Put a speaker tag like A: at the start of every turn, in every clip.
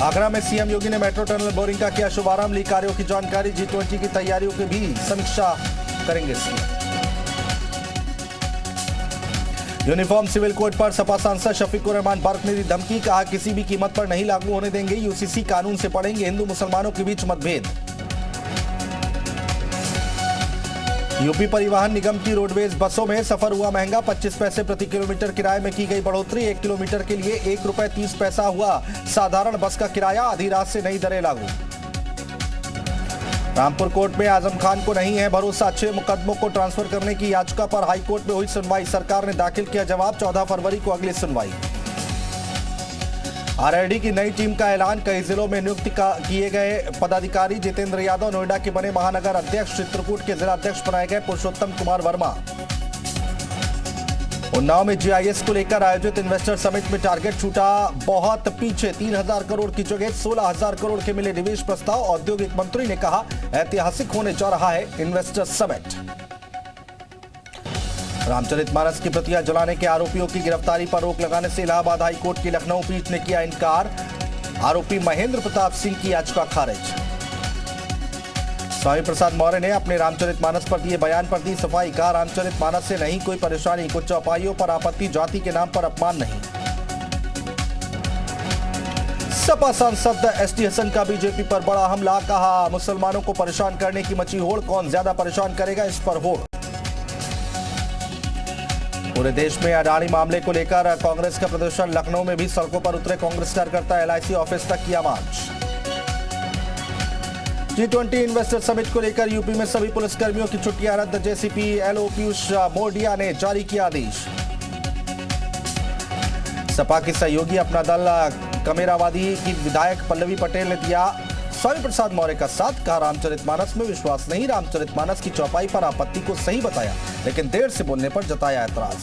A: आगरा में सीएम योगी ने metro tunnel boring का किया शुभारंभ। ली कार्यों की जानकारी। G20 की तैयारियों की भी समीक्षा करेंगे सीएम। यूनिफॉर्म सिविल कोड पर सपा सांसद शफीकुर रहमान बर्क ने दी धमकी। कहा किसी भी कीमत पर नहीं लागू होने देंगे। यूसीसी कानून से पड़ेंगे हिंदू मुसलमानों के बीच मतभेद। यूपी परिवहन निगम की रोडवेज बसों में सफर हुआ महंगा। 25 पैसे प्रति किलोमीटर किराए में की गई बढ़ोतरी। 1 किलोमीटर के लिए ₹1.30 हुआ साधारण बस का किराया। आधी रात से नई दरें लागू। रामपुर कोर्ट में आजम खान को नहीं है भरोसा। 6 मुकदमों को ट्रांसफर करने की याचिका पर हाईकोर्ट में हुई सुनवाई। सरकार ने दाखिल किया जवाब। 14 फरवरी को अगली सुनवाई। आरएलडी की नई टीम का ऐलान। कई जिलों में नियुक्त किए गए पदाधिकारी। जितेंद्र यादव नोएडा के बने महानगर अध्यक्ष। चित्रकूट के जिला अध्यक्ष बनाए गए पुरुषोत्तम कुमार वर्मा। उन्नाव में जीआईएस को लेकर आयोजित इन्वेस्टर समिट में टारगेट छूटा बहुत पीछे। 3,000 करोड़ की जगह 16,000 करोड़ के मिले निवेश प्रस्ताव। औद्योगिक मंत्री ने कहा ऐतिहासिक होने जा रहा है इन्वेस्टर समिट। रामचरितमानस की प्रतियां जलाने के आरोपियों की गिरफ्तारी पर रोक लगाने से इलाहाबाद हाईकोर्ट की लखनऊ पीठ ने किया इनकार। आरोपी महेंद्र प्रताप सिंह की याचिका खारिज। स्वामी प्रसाद मौर्य ने अपने रामचरितमानस पर दिए बयान पर दी सफाई। कहा रामचरितमानस से नहीं कोई परेशानी। कुछ चौपाइयों पर आपत्ति। जाति के नाम पर अपमान नहीं। सपा सांसद एसटी हसन का बीजेपी पर बड़ा हमला। कहा मुसलमानों को परेशान करने की मची होड़। कौन ज्यादा परेशान करेगा इस पर होड़। पूरे देश में अडानी मामले को लेकर कांग्रेस का प्रदर्शन। लखनऊ में भी सड़कों पर उतरे कांग्रेस कार्यकर्ता। एलआईसी ऑफिस तक किया मार्च। G20 इन्वेस्टर समिट को लेकर यूपी में सभी पुलिसकर्मियों की छुट्टियां रद्द। जेसीपी एलओ पीयूष मोडिया ने जारी किया आदेश। सपा की सहयोगी अपना दल कमेरावादी की विधायक पल्लवी पटेल ने दिया स्वामी प्रसाद मौर्य का साथ। कहा रामचरितमानस में विश्वास नहीं। रामचरितमानस की चौपाई पर आपत्ति को सही बताया लेकिन देर से बोलने पर जताया ऐतराज।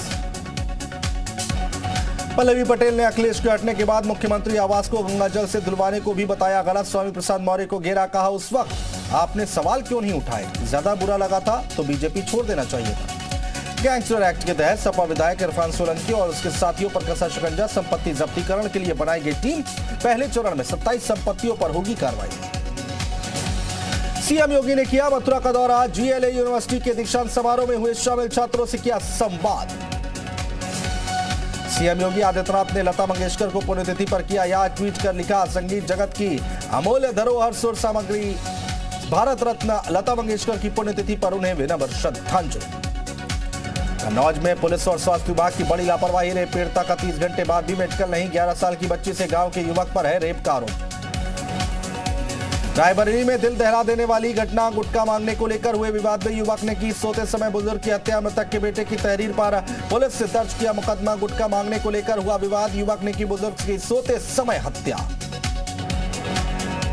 A: पल्लवी पटेल ने अखिलेश के हटने के बाद मुख्यमंत्री आवास को गंगाजल से धुलवाने को भी बताया गलत। स्वामी प्रसाद मौर्य को घेरा। कहा उस वक्त आपने सवाल क्यों नहीं उठाए। ज्यादा बुरा लगा था तो बीजेपी छोड़ देना चाहिए था। गैंगस्टर एक्ट के तहत सपा विधायक इरफान सोलंकी और उसके साथियों पर कसा शिकंजा। संपत्ति जब्तीकरण के लिए बनाई गई टीम। पहले चरण में 27 संपत्तियों पर होगी कार्रवाई। सीएम योगी ने किया मथुरा का दौरा। जीएलए यूनिवर्सिटी के दीक्षांत समारोह में हुए शामिल छात्रों से किया संवाद। सीएम योगी आदित्यनाथ ने लता मंगेशकर को पुण्यतिथि पर किया याद। ट्वीट कर लिखा संगीत जगत की अमूल्य धरोहर सुर सामग्री भारत रत्न लता मंगेशकर की पुण्यतिथि पर उन्हें विनम्र श्रद्धांजलि। कन्नौज में पुलिस और स्वास्थ्य विभाग की बड़ी लापरवाही। रेप पीड़िता का 30 घंटे बाद भी मेडिकल नहीं। 11 साल की बच्ची से गांव के युवक पर है रेप का आरोप। रायबरेली में दिल दहला देने वाली घटना। गुटखा मांगने को लेकर हुए विवाद में युवक ने की सोते समय बुजुर्ग की हत्या। मृतक के बेटे की तहरीर पर पुलिस से दर्ज किया मुकदमा। गुटखा मांगने को लेकर हुआ विवाद। युवक ने की बुजुर्ग की सोते समय हत्या।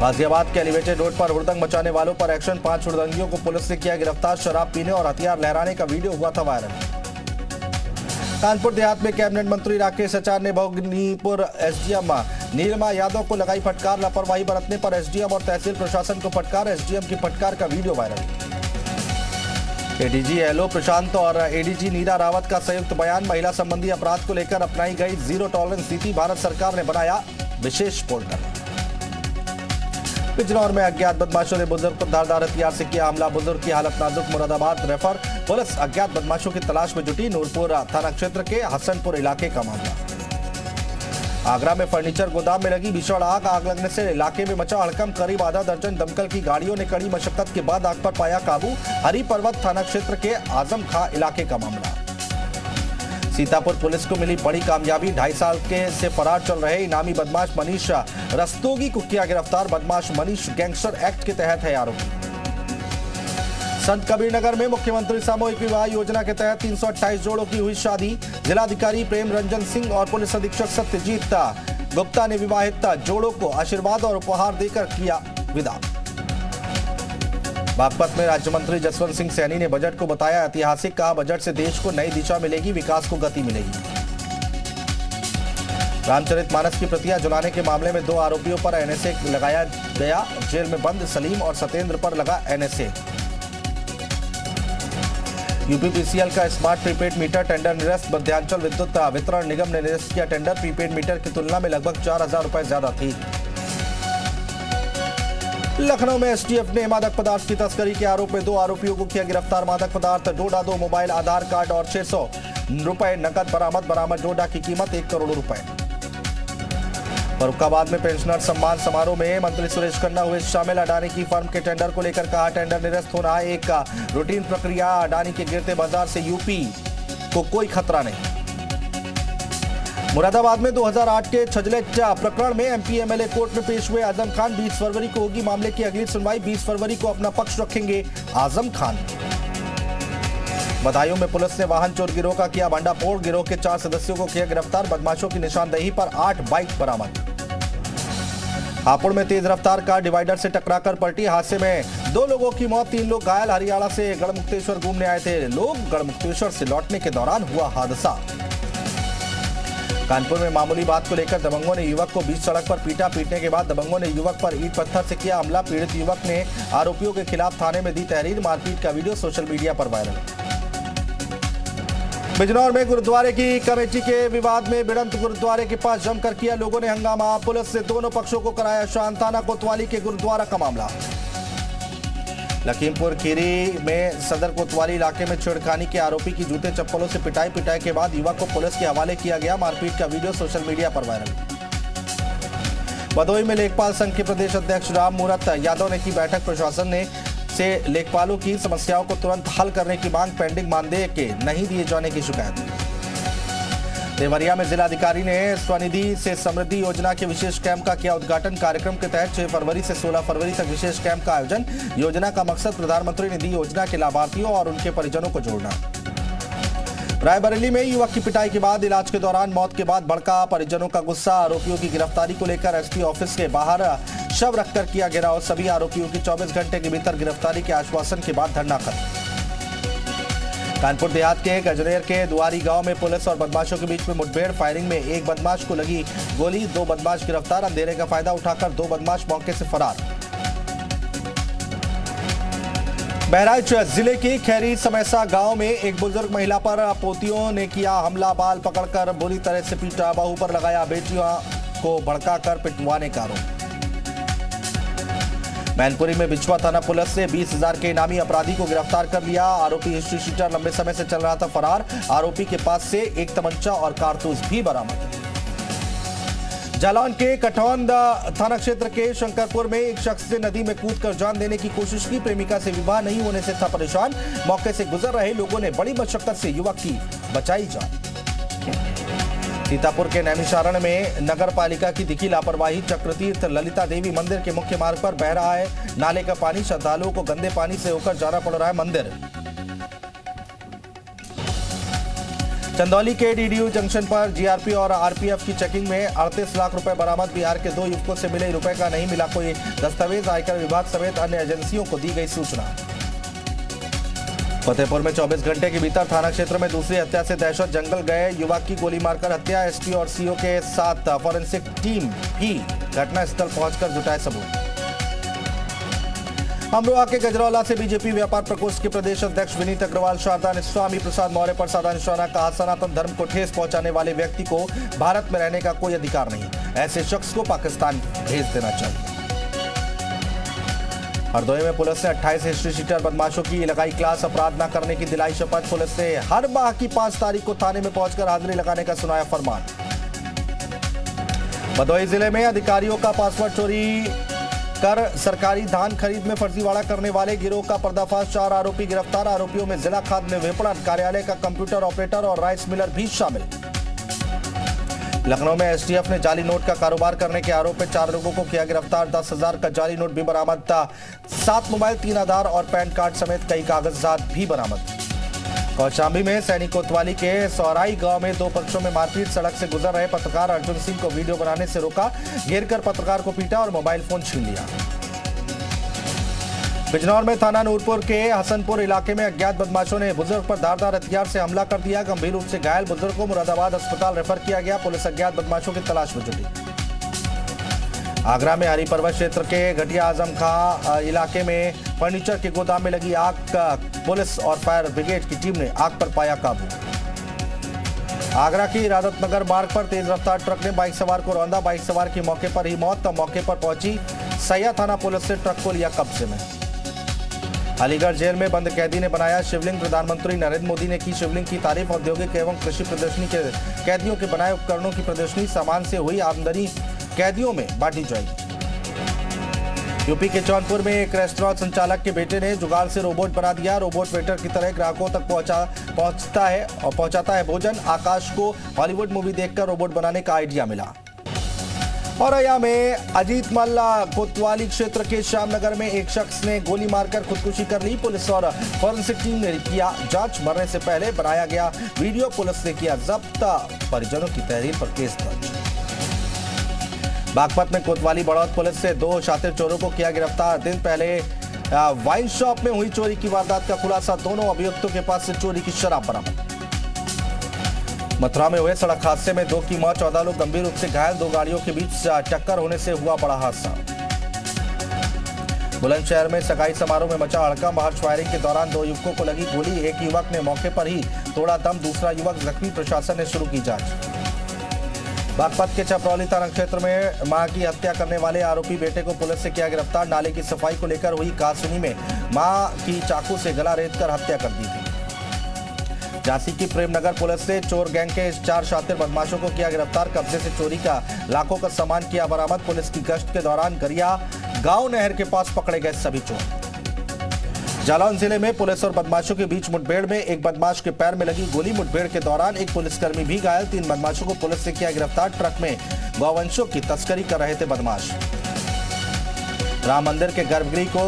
A: गाजियाबाद के एलिवेटेड रोड पर हुड़दंग मचाने वालों पर एक्शन। 5 हुड़दंगियों को पुलिस ने किया गिरफ्तार। शराब पीने और हथियार लहराने का वीडियो हुआ था वायरल। कानपुर देहात में कैबिनेट मंत्री राकेश आचार्य ने भोगनीपुर एसडीएम नीलिमा यादव को लगाई फटकार। लापरवाही बरतने पर एसडीएम और तहसील प्रशासन को फटकार। एसडीएम की फटकार का वीडियो वायरल। एडीजी एलओ प्रशांत और एडीजी नीरा रावत का संयुक्त बयान। महिला संबंधी अपराध को लेकर अपनाई गई जीरो टॉलरेंस नीति। भारत सरकार ने बनाया विशेष पोर्टल। बिजनौर में अज्ञात बदमाशों ने बुजुर्ग पर धारदार हथियार से किया हमला। बुजुर्ग की हालत नाजुक। मुरादाबाद रेफर। पुलिस अज्ञात बदमाशों की तलाश में जुटी। नूरपुर थाना क्षेत्र के हसनपुर इलाके का मामला। आगरा में फर्नीचर गोदाम में लगी भीषण आग। आग लगने से इलाके में मचा हड़कंप। करीब आधा दर्जन दमकल की गाड़ियों ने कड़ी मशक्कत के बाद आग पर पाया काबू। हरी पर्वत थाना क्षेत्र के आजम खां इलाके का मामला। सीतापुर पुलिस को मिली बड़ी कामयाबी। 2.5 साल से फरार चल रहे इनामी बदमाश मनीष रस्तोगी को किया गिरफ्तार। बदमाश मनीष गैंगस्टर एक्ट के तहत है आरोपी। संत कबीरनगर में मुख्यमंत्री सामूहिक विवाह योजना के तहत 328 जोड़ों की हुई शादी। जिलाधिकारी प्रेम रंजन सिंह और पुलिस अधीक्षक सत्यजीत गुप्ता ने विवाहित जोड़ों को आशीर्वाद और उपहार देकर किया विदा। बागपत में राज्य मंत्री जसवंत सिंह सैनी ने बजट को बताया ऐतिहासिक। कहा बजट से देश को नई दिशा मिलेगी। विकास को गति मिलेगी। रामचरितमानस की प्रतियां जलाने के मामले में 2 आरोपियों पर एनएसए लगाया गया। जेल में बंद सलीम और सत्येंद्र पर लगा एनएसए। यूपीपीसीएल का स्मार्ट प्रीपेड मीटर टेंडर निरस्त। मध्यांचल विद्युत वितरण निगम ने निरस्त किया टेंडर। प्रीपेड मीटर की तुलना में लगभग 4,000 रुपए ज्यादा थी। लखनऊ में एसटीएफ ने मादक पदार्थ की तस्करी के आरोप में 2 आरोपियों को किया गिरफ्तार। मादक पदार्थ डोडा, 2 मोबाइल, आधार कार्ड और 600 रुपए नकद बरामद। डोडा की कीमत 1 करोड़ रुपए। फर्रुखाबाद में पेंशनर सम्मान समारोह में मंत्री सुरेश खन्ना हुए शामिल। अडानी की फर्म के टेंडर को लेकर कहा, टेंडर निरस्त होना एक रूटीन प्रक्रिया। अडानी के गिरते बाजार से यूपी को कोई खतरा नहीं। मुरादाबाद में 2008 के छजलेट प्रकरण में एमपी एमएलए कोर्ट में पेश हुए आजम खान। 20 फरवरी को होगी मामले की अगली सुनवाई। 20 फरवरी को अपना पक्ष रखेंगे आजम खान। बदायूं में पुलिस ने वाहन चोर गिरोह का किया भंडाफोड़। गिरोह के 4 सदस्यों को किया गिरफ्तार। बदमाशों की निशानदेही पर 8 बाइक बरामद। हापुड़ में तेज रफ्तार कार डिवाइडर से टकराकर पलटी। हादसे में 2 लोगों की मौत, 3 लोग घायल। हरियाणा से गढ़मुक्तेश्वर घूमने आए थे लोग। गढ़मुक्तेश्वर से लौटने के दौरान हुआ हादसा। कानपुर में मामूली बात को लेकर दबंगों ने युवक को बीच सड़क पर पीटा। पीटने के बाद दबंगों ने युवक पर ईंट पत्थर से किया हमला। पीड़ित युवक ने आरोपियों के खिलाफ थाने में दी तहरीर। मारपीट का वीडियो सोशल मीडिया पर वायरल। बिजनौर में गुरुद्वारे की कमेटी के विवाद में भिड़ंत। गुरुद्वारे के पास जमकर किया लोगों ने हंगामा। पुलिस ने दोनों पक्षों को कराया शांत। थाना कोतवाली के गुरुद्वारा का मामला। लखीमपुर खीरी में सदर कोतवाली इलाके में छेड़खानी के आरोपी की जूते चप्पलों से पिटाई के बाद युवक को पुलिस के हवाले किया गया। मारपीट का वीडियो सोशल मीडिया पर वायरल। भदोही में लेखपाल संघ के प्रदेश अध्यक्ष राम मूरत यादव ने की बैठक। प्रशासन से लेखपालों की समस्याओं को तुरंत हल करने की मांग। पेंडिंग मानदेय के नहीं दिए जाने की शिकायत। देवरिया में जिलाधिकारी ने स्वनिधि से समृद्धि योजना के विशेष कैंप का किया उद्घाटन। कार्यक्रम के तहत 6 फरवरी से 16 फरवरी तक विशेष कैंप का आयोजन। योजना का मकसद प्रधानमंत्री निधि योजना के लाभार्थियों और उनके परिजनों को जोड़ना। रायबरेली में युवक की पिटाई के बाद इलाज के दौरान मौत के बाद भड़का। परिजनों का गुस्सा। आरोपियों की गिरफ्तारी को लेकर एसपी ऑफिस के बाहर शव रखकर किया घेराव। सभी आरोपियों की 24 घंटे के भीतर गिरफ्तारी के आश्वासन के बाद धरना खत्म। कानपुर देहात के गजरेर के दुआरी गांव में पुलिस और बदमाशों के बीच में मुठभेड़। फायरिंग में एक बदमाश को लगी गोली। 2 बदमाश गिरफ्तार। अंधेरे का फायदा उठाकर 2 बदमाश मौके से फरार। बहराइच जिले के खैरी समैसा गांव में एक बुजुर्ग महिला पर पोतियों ने किया हमला। बाल पकड़कर बुरी तरह से पीटा। बहू पर लगाया बेटियों को भड़काकर पिटवाने का आरोप। मैनपुरी में बिछुआ थाना पुलिस ने 20,000 के इनामी अपराधी को गिरफ्तार कर लिया। आरोपी हिस्ट्री शीटर लंबे समय से चल रहा था फरार। आरोपी के पास से एक तमंचा और कारतूस भी बरामद। जालौन के कठौंद थाना क्षेत्र के शंकरपुर में एक शख्स ने नदी में कूदकर जान देने की कोशिश की। प्रेमिका से विवाह नहीं होने से था परेशान। मौके से गुजर रहे लोगों ने बड़ी मशक्कत से युवक की बचाई जान। सीतापुर के नैमिषारण्य में नगर पालिका की दिखी लापरवाही। चक्रतीर्थ ललिता देवी मंदिर के मुख्य मार्ग पर बह रहा है नाले का पानी। श्रद्धालुओं को गंदे पानी से होकर जाना पड़ रहा है मंदिर। चंदौली के डीडीयू जंक्शन पर जीआरपी और आरपीएफ की चेकिंग में 38 लाख रुपए बरामद। बिहार के 2 युवकों से मिले रुपए का नहीं मिला कोई दस्तावेज। आयकर विभाग समेत अन्य एजेंसियों को दी गई सूचना। फतेहपुर में 24 घंटे के भीतर थाना क्षेत्र में दूसरी हत्या से दहशत। जंगल गए युवक की गोली मारकर हत्या। एसपी और सीओ के साथ फॉरेंसिक टीम भी घटनास्थल पहुंचकर जुटाए सबूत। अमरोहा के गजरौला से बीजेपी व्यापार प्रकोष्ठ के प्रदेश अध्यक्ष विनीत अग्रवाल शारदा ने स्वामी प्रसाद मौर्य पर साधा निशाना। कहा, सनातन धर्म को ठेस पहुंचाने वाले व्यक्ति को भारत में रहने का कोई अधिकार नहीं। ऐसे शख्स को पाकिस्तान भेज देना चाहिए। हरदोई में पुलिस ने 28 हिस्ट्री शीटर बदमाशों की लगाई क्लास। अपराध न करने की दिलाई शपथ। पुलिस ने हर माह की 5 तारीख को थाने में पहुंचकर हाजिरी लगाने का सुनाया फरमान। भदोही जिले में अधिकारियों का पासवर्ड चोरी कर सरकारी धान खरीद में फर्जीवाड़ा करने वाले गिरोह का पर्दाफाश। 4 आरोपी गिरफ्तार। आरोपियों में जिला खाद्य विपणन कार्यालय का कंप्यूटर ऑपरेटर और राइस मिलर भी शामिल। लखनऊ में एसटीएफ ने जाली नोट का कारोबार करने के आरोप में 4 लोगों को किया गिरफ्तार। 10,000 का जाली नोट भी बरामद था। 7 मोबाइल, 3 आधार और पैन कार्ड समेत कई कागजात भी बरामद। कौशाम्बी में सैनिक कोतवाली के सौराई गांव में 2 पक्षों में मारपीट। सड़क से गुजर रहे पत्रकार अर्जुन सिंह को वीडियो बनाने से रोका। घेरकर पत्रकार को पीटा और मोबाइल फोन छीन लिया। बिजनौर में थाना नूरपुर के हसनपुर इलाके में अज्ञात बदमाशों ने बुजुर्ग पर धारदार हथियार से हमला कर दिया। गंभीर रूप से घायल बुजुर्ग को मुरादाबाद अस्पताल रेफर किया गया। पुलिस अज्ञात बदमाशों की तलाश में जुटी। आगरा में हरी पर्वत क्षेत्र के घटिया आजम खां इलाके में फर्नीचर के गोदाम में लगी आग। पुलिस और फायर ब्रिगेड की टीम ने आग पर पाया काबू। आगरा की इरादत नगर मार्ग पर तेज रफ्तार ट्रक ने बाइक सवार को रौंदा। बाइक सवार की मौके पर ही मौत। मौके पर पहुंची सैया थाना पुलिस ने ट्रक को लिया कब्जे में। अलीगढ़ जेल में बंद कैदी ने बनाया शिवलिंग। प्रधानमंत्री नरेंद्र मोदी ने की शिवलिंग की तारीफ। औद्योगिक एवं कृषि प्रदर्शनी के कैदियों के बनाए उपकरणों की प्रदर्शनी। सामान से हुई आमदनी कैदियों में बांटी जाएगी। यूपी के जौनपुर में एक रेस्टोरेंट संचालक के बेटे ने जुगाड़ से रोबोट बना दिया। रोबोट वेटर की तरह ग्राहकों तक पहुंचाता है भोजन। आकाश को हॉलीवुड मूवी देखकर रोबोट बनाने का आइडिया मिला। औरैया में अजीत मल्ला कोतवाली क्षेत्र के श्यामनगर में एक शख्स ने गोली मारकर खुदकुशी कर ली। पुलिस और फॉरेंसिक टीम ने किया जांच। मरने से पहले बनाया गया वीडियो पुलिस ने किया जब्त। परिजनों की तहरीर पर केस दर्ज। बागपत में कोतवाली बढ़ौत पुलिस से 2 शातिर चोरों को किया गिरफ्तार। दिन पहले वाइन शॉप में हुई चोरी की वारदात का खुलासा। दोनों अभियुक्तों के पास से चोरी की शराब बरामद। मथुरा में हुए सड़क हादसे में 2 की मौत, 14 लोग गंभीर रूप से घायल। 2 गाड़ियों के बीच टक्कर होने से हुआ बड़ा हादसा। बुलंदशहर में सगाई समारोह में मचा हड़कंप। हर्ष फायरिंग के दौरान 2 युवकों को लगी गोली। एक युवक ने मौके पर ही तोड़ा दम, दूसरा युवक जख्मी। प्रशासन ने शुरू की जांच। बागपत के चपरौली थाना क्षेत्र में मां की हत्या करने वाले आरोपी बेटे को पुलिस से किया गिरफ्तार। नाले की सफाई को लेकर हुई कहासुनी में मां की चाकू से गला रेतकर हत्या कर दी थी। झांसी की प्रेमनगर पुलिस ने चोर गैंग के 4 शातिर बदमाशों को किया गिरफ्तार। कब्जे से चोरी का लाखों का सामान किया बरामद। पुलिस की गश्त के दौरान गरिया गांव नहर के पास पकड़े गए सभी चोर। जालौन जिले में पुलिस और बदमाशों के बीच मुठभेड़ में एक बदमाश के पैर में लगी गोली। मुठभेड़ के दौरान एक पुलिसकर्मी भी घायल। 3 बदमाशों को पुलिस ने किया गिरफ्तार। ट्रक में गौवंशों की तस्करी कर रहे थे बदमाश। राम मंदिर के गर्भगृह को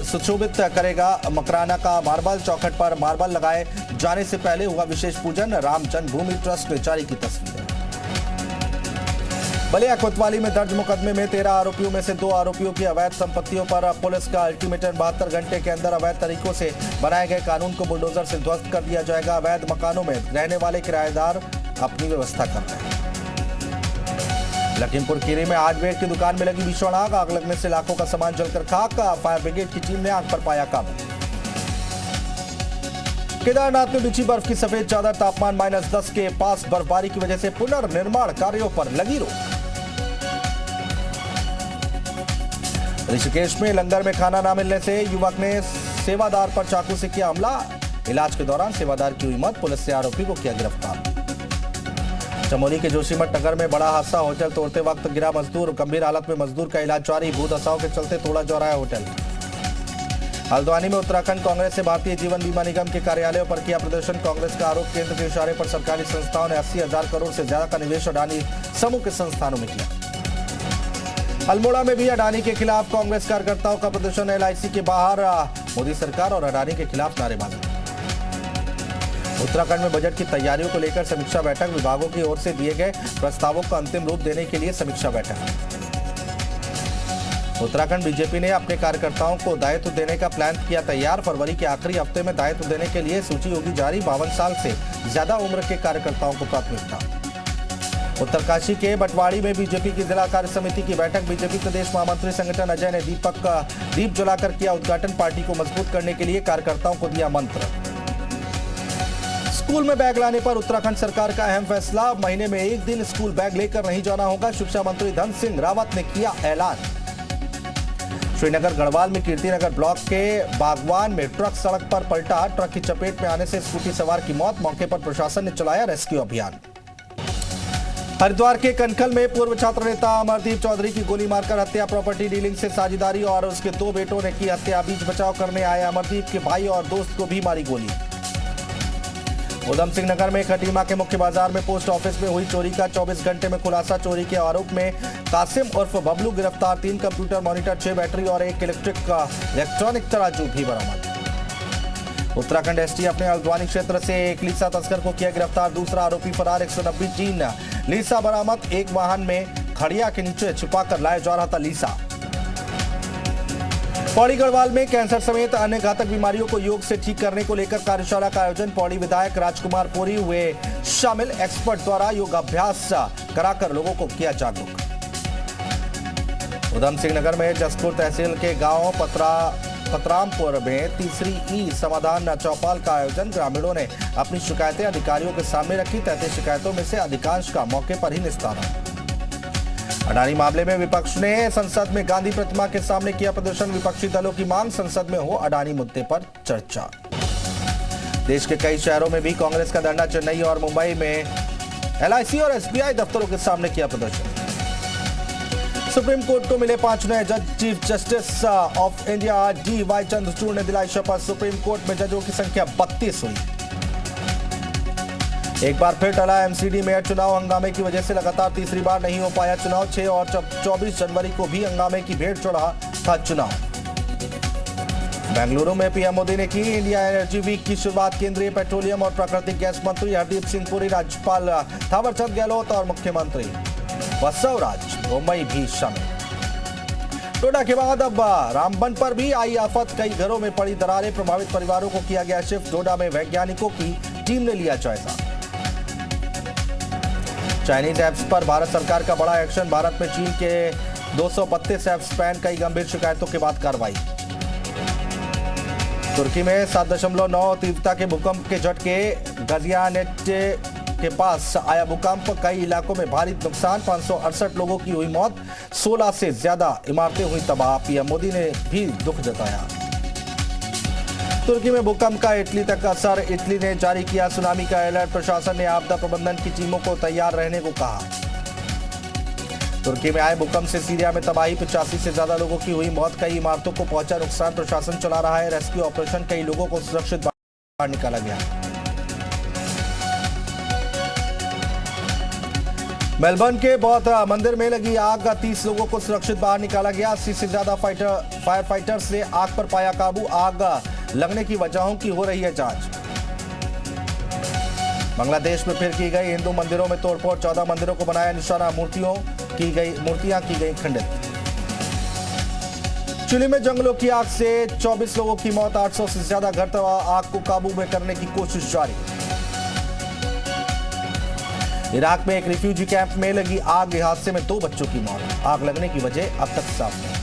A: सुशोभित करेगा मकराना का मार्बल। चौखट पर मार्बल लगाए जाने से पहले हुआ विशेष पूजन। राम जन्मभूमि ट्रस्ट ने जारी की तस्वीर। बलिया कोतवाली में दर्ज मुकदमे में 13 आरोपियों में से 2 आरोपियों की अवैध संपत्तियों पर पुलिस का अल्टीमेटम। 72 घंटे के अंदर अवैध तरीकों से बनाए गए कानून को बुलडोजर से ध्वस्त कर दिया जाएगा। अवैध मकानों में रहने वाले किराएदार अपनी व्यवस्था कर रहे हैं। लखीमपुर खीरी में हार्डवेयर की दुकान में लगी भीषण आग। आग लगने से लाखों का सामान जलकर खाक। फायर ब्रिगेड की टीम ने आग पर पाया काबू। केदारनाथ में बिछी बर्फ की सफेद चादर। तापमान -10 के पास। बर्फबारी की वजह से पुनर्निर्माण कार्यों पर लगी रोक। ऋषिकेश में लंगर में खाना न मिलने से युवक ने सेवादार पर चाकू से किया हमला। इलाज के दौरान सेवादार की हुई मौत। पुलिस ने आरोपी को किया गिरफ्तार। चमोली के जोशीमठ नगर में बड़ा हादसा। होटल तोड़ते वक्त गिरा मजदूर। गंभीर हालत में मजदूर का इलाज जारी। भूत हसाओं के चलते तोड़ा जा रहा है होटल। हल्द्वानी में उत्तराखंड कांग्रेस से भारतीय जीवन बीमा निगम के कार्यालयों पर किया प्रदर्शन। कांग्रेस का आरोप, केंद्र के इशारे पर सरकारी संस्थाओं ने 80,000 करोड़ से ज्यादा का निवेश अडानी समूह के संस्थानों में किया। अल्मोड़ा में भी अडानी के खिलाफ कांग्रेस कार्यकर्ताओं का प्रदर्शन। LIC के बाहर मोदी सरकार और अडानी के खिलाफ नारेबाजी। उत्तराखंड में बजट की तैयारियों को लेकर समीक्षा बैठक। विभागों की ओर से दिए गए प्रस्तावों को अंतिम रूप देने के लिए समीक्षा बैठक। उत्तराखंड बीजेपी ने अपने कार्यकर्ताओं को दायित्व देने का प्लान किया तैयार। फरवरी के आखिरी हफ्ते में दायित्व देने के लिए सूची होगी जारी। 52 साल से ज्यादा उम्र के कार्यकर्ताओं को प्राथमिकता। उत्तरकाशी के बटवाड़ी में बीजेपी की जिला कार्य समिति की बैठक। बीजेपी प्रदेश महामंत्री संगठन अजय ने दीप जलाकर किया उद्घाटन। पार्टी को मजबूत करने के लिए कार्यकर्ताओं को दिया मंत्र। स्कूल में बैग लाने पर उत्तराखंड सरकार का अहम फैसला। महीने में 1 दिन स्कूल बैग लेकर नहीं जाना होगा। शिक्षा मंत्री धन सिंह रावत ने किया ऐलान। श्रीनगर गढ़वाल में कीर्तिनगर ब्लॉक के बागवान में ट्रक सड़क पर पलटा। ट्रक की चपेट में आने से स्कूटी सवार की मौत। मौके पर प्रशासन ने चलाया रेस्क्यू अभियान। हरिद्वार के कनखल में पूर्व छात्र नेता अमरदीप चौधरी की गोली मारकर हत्या। प्रॉपर्टी डीलिंग से साझेदारी और उसके 2 बेटों ने की हत्या। बीच बचाव करने आए अमरदीप के भाई और दोस्त को भी मारी गोली। उधम सिंह नगर में खटीमा के मुख्य बाजार में पोस्ट ऑफिस में हुई चोरी का 24 घंटे में खुलासा। चोरी के आरोप में कासिम उर्फ बबलू गिरफ्तार। 3 कंप्यूटर मॉनिटर, 6 बैटरी और एक इलेक्ट्रॉनिक तराजू भी बरामद। उत्तराखंड STF ने हल्द्वानी क्षेत्र से एक लीसा तस्कर को किया गिरफ्तार। दूसरा आरोपी फरार। 190 चीन लीसा बरामद। एक वाहन में खड़िया के नीचे छुपाकर लाया जा रहा था लीसा। पौड़ी गढ़वाल में कैंसर समेत अन्य घातक बीमारियों को योग से ठीक करने को लेकर कार्यशाला का आयोजन। पौड़ी विधायक राजकुमार पुरी हुए शामिल। एक्सपर्ट द्वारा योगाभ्यास कराकर लोगों को किया जागरूक। उधम सिंह नगर में जसपुर तहसील के गांव पतरामपुर में तीसरी ई समाधान चौपाल का आयोजन। ग्रामीणों ने अपनी शिकायतें अधिकारियों के सामने रखी। 33 शिकायतों में से अधिकांश का मौके पर ही निस्तारण। अडानी मामले में विपक्ष ने संसद में गांधी प्रतिमा के सामने किया प्रदर्शन। विपक्षी दलों की मांग, संसद में हो अडानी मुद्दे पर चर्चा। देश के कई शहरों में भी कांग्रेस का धरना। चेन्नई और मुंबई में LIC और SBI दफ्तरों के सामने किया प्रदर्शन। सुप्रीम कोर्ट को मिले 5 नए जज। Chief justice of India DY Chandrachud ने दिलाई शपथ। सुप्रीम कोर्ट में जजों की संख्या 32 हुई। एक बार फिर टला MCD मेयर चुनाव। हंगामे की वजह से लगातार तीसरी बार नहीं हो पाया चुनाव। 6 और 24 जनवरी को भी हंगामे की भेंट चढ़ा था चुनाव। बेंगलुरु में PM मोदी ने की इंडिया एनर्जी वीक की शुरुआत। केंद्रीय पेट्रोलियम और प्राकृतिक गैस मंत्री हरदीप सिंह पुरी, राज्यपाल थावरचंद गहलोत और मुख्यमंत्री बसवराज बोम्मई भी शामिल। टोडा के बाद अब रामबन पर भी आई आफत। कई घरों में पड़ी दरारें। प्रभावित परिवारों को किया गया शिफ्ट। डोडा में वैज्ञानिकों की टीम ने लिया जायजा। चाइनीज ऐप्स पर भारत सरकार का बड़ा एक्शन। भारत में चीन के 232 ऐप्स बैन। कई गंभीर शिकायतों के बाद कार्रवाई। तुर्की में 7.9 तीव्रता के भूकंप के झटके। गाजियानेट के पास आया भूकंप। कई इलाकों में भारी नुकसान। 568 लोगों की हुई मौत। 16 से ज्यादा इमारतें हुई तबाह। PM मोदी ने भी दुख जताया। तुर्की में भूकंप का इटली तक असर। इटली ने जारी किया सुनामी का अलर्ट। प्रशासन ने आपदा प्रबंधन की टीमों को तैयार रहने को कहा। तुर्की में आए भूकंप से सीरिया में तबाही। 85 से ज्यादा लोगों की हुई मौत। कई इमारतों को पहुंचा नुकसान। प्रशासन चला रहा है रेस्क्यू ऑपरेशन। कई लोगों को सुरक्षित बाहर निकाला गया। मेलबर्न के बौद्ध मंदिर में लगी आग। 30 लोगों को सुरक्षित बाहर निकाला गया। 80 से ज्यादा फायर फाइटर्स ने आग पर पाया काबू। आग लगने की वजहों की हो रही है जांच। बांग्लादेश में फिर की गई हिंदू मंदिरों में तोड़फोड़। 14 मंदिरों को बनाया निशाना। मूर्तियां की गई खंडित। चिली में जंगलों की आग से 24 लोगों की मौत। 800 से ज्यादा घर तबाह। आग को काबू में करने की कोशिश जारी। इराक में एक रिफ्यूजी कैंप में लगी आग। हादसे में 2 बच्चों की मौत। आग लगने की वजह अब तक साफ नहीं।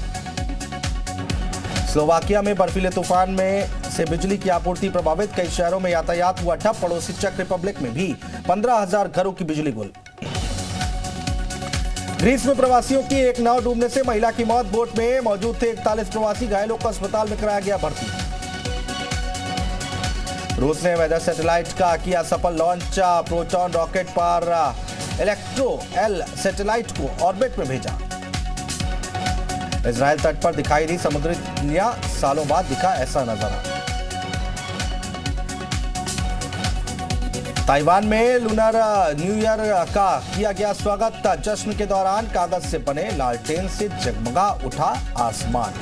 A: स्लोवाकिया में बर्फीले तूफान में से बिजली की आपूर्ति प्रभावित। कई शहरों में यातायात हुआ ठप। पड़ोसी चेक रिपब्लिक में भी 15,000 घरों की बिजली गुल। ग्रीस में प्रवासियों की एक नाव डूबने से महिला की मौत। बोट में मौजूद थे 41 प्रवासी। घायलों को अस्पताल में कराया गया भर्ती। रूस ने वेदर सैटेलाइट का किया सफल लॉन्च। प्रोटॉन रॉकेट पर इलेक्ट्रो L सैटेलाइट को ऑर्बिट में भेजा। इजराइल तट पर दिखाई दी समुद्री तितलियां। सालों बाद दिखा ऐसा नजारा। ताइवान में लूनर न्यू ईयर का किया गया स्वागत। जश्न के दौरान कागज से बने लालटेन से जगमगा उठा आसमान।